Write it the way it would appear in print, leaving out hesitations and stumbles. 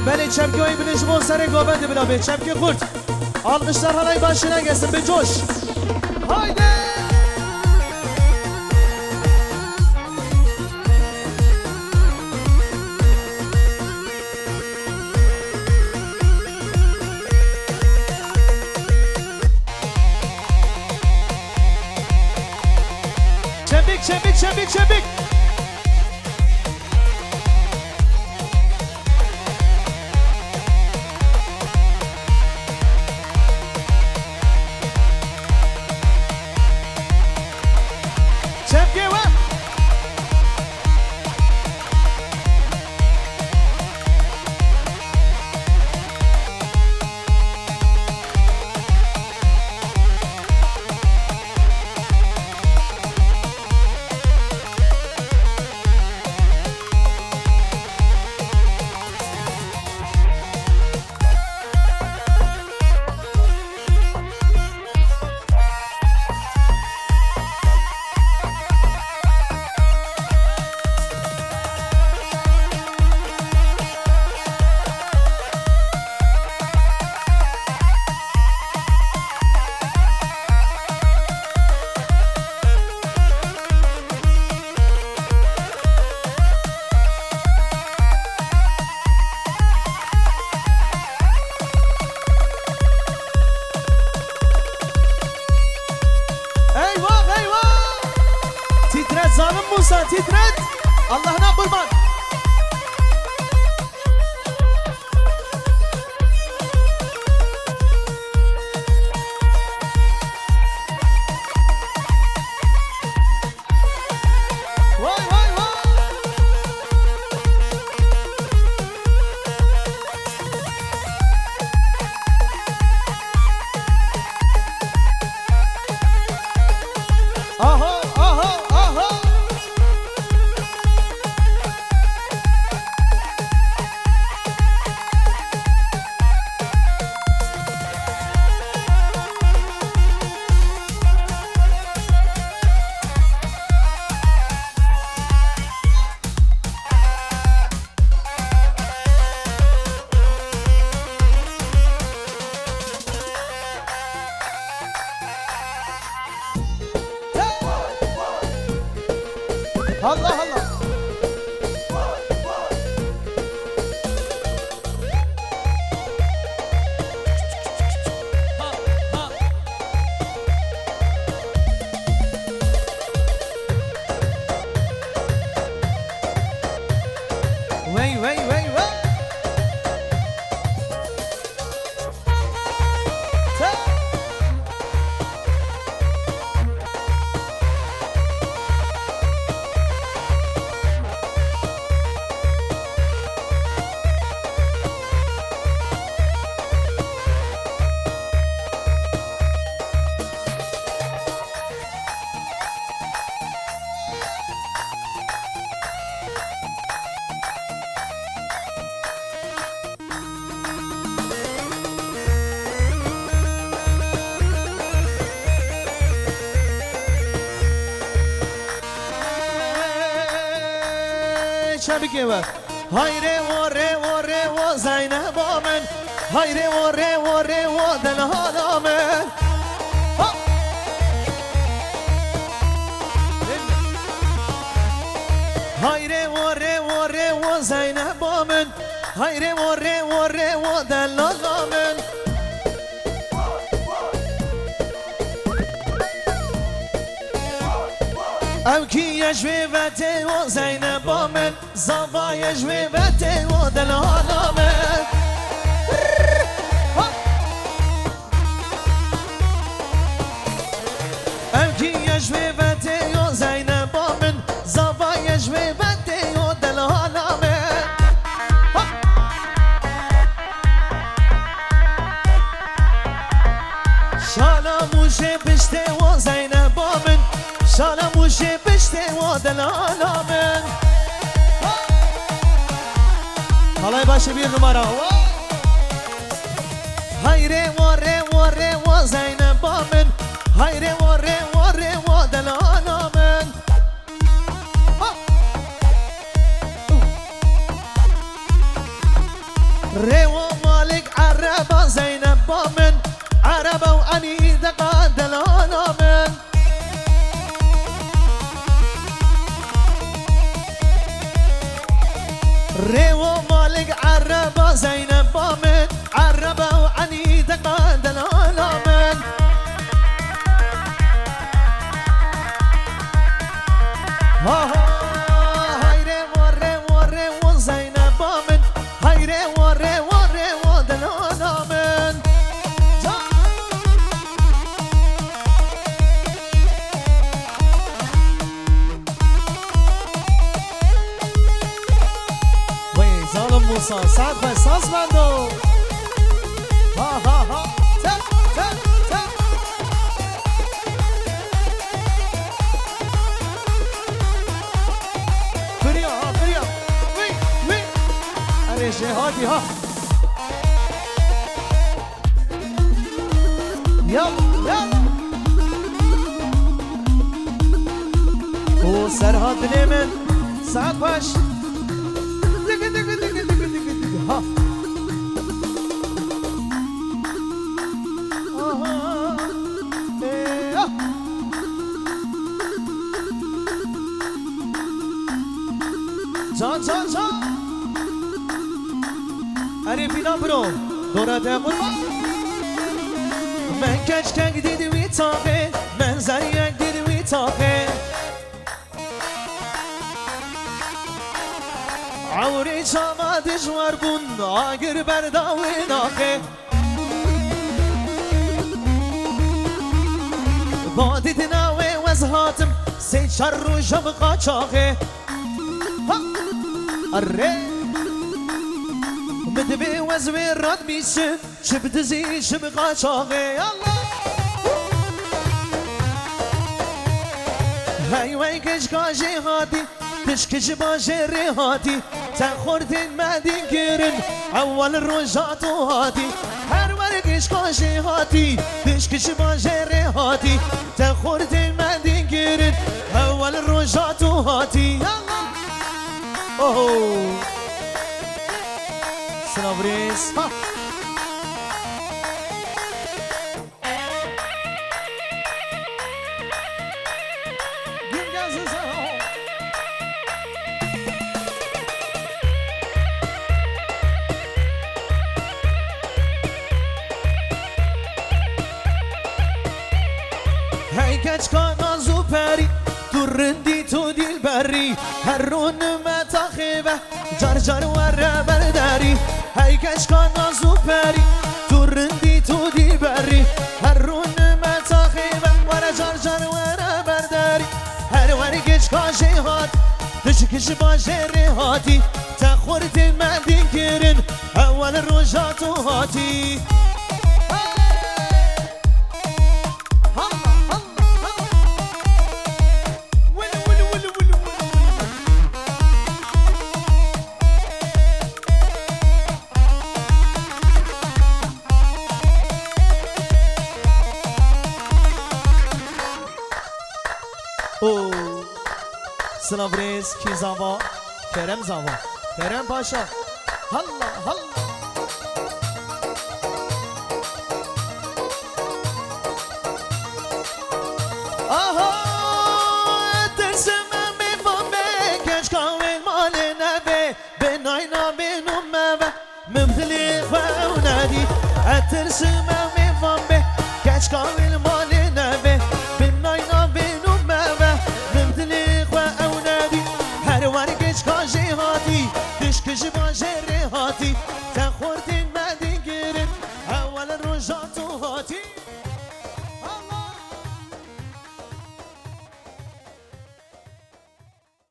بله چپکی های بینش با سر گابنده بلا به چپکی خورد alkışlar halay başına gelsin be coş haydi çepik çepik çepik çepik Zalim Musa titret Allah'ına kurban Vay vay vay Aha aha aha Allah Allah. Vay vay vay vay. Çabuk var. Hayre vore vore vo Zeynep amen. Hayre vore vore vo Delhan amen. Hayre vore vore vo Zeynep amen. Hayre vore vore vo Delhan amen. او کی یجوی وته و زینب آمد زابا یجوی وته و دلان آمد او کی یجوی وته و زینب آمد زابا یجوی وته و دلان آمد شالا موشه پشته و زینب آمد شالا موشه پشته و دلان آمد حالای باشه بیر نمارا hayre vore vore wa Zeynep amen hayre vore vore wa Delan amen ريو مالك عربة زينب بامن عربة وأني دقاد الأنامن ريو مالك عربة زينب بامن عربة وأني دقاد الأنامن ها ها هايري وري وري وزينب بامن هايري وري وري ودلانامن وي ظالم موسى سعد بساس بندو ها ها ها تا تا تا بريا ها بريا وي وي أري جهادي ها يلا يلا وسرها دليمن سعد باش دق دق دق دق دق دق ها إيه. جان جان جان أري فينا برو دورة دمون من كش كنگ دیدی وی تاقه من زریک دیدی وی تاقه عوری چاما دجوار بون آگر برداوی ناخه بادی تناوی وزهاتم سی چر رو جم قاچاقه اره مدبي وزوي راد بيسن شبت زي شبقى شاغي الله هاي ويكش كاجي هاتي تشكش باجري هاتي تاخرتين ما دينكرن اول الرجات هاتي هر ورقش كاجي هاتي تشكش باجري هاتي تاخرتين ما دينكرن اول الرجات هاتي الله اوه سنابريس ها هاي كاش كان زوبري ترندي تو ديل بري هرون ما تخيبه جرجر ورا برداري هاي كاش كان زوبري ترندي تو ديل بري هرون ما تخيبه ورا جرجر ورا برداري هر ورقش كاجي هات تشكش باجري هاتي تاخرت ما دينكرن اول الرجات هاتي سلابریز کی زاوا کرم زاوا کرم پاشا هلا هلا آها ترسم میفهمه کش کامل مال نبه به ناینا بینومه ممثلی خونادی ترسم میفهمه کش کامل مال نبه به ناینا بینومه ممثلی خونادی هر ورگش کاجی هاتی تشکش باجری هاتی تخورتین مدین گرم اول روزاتو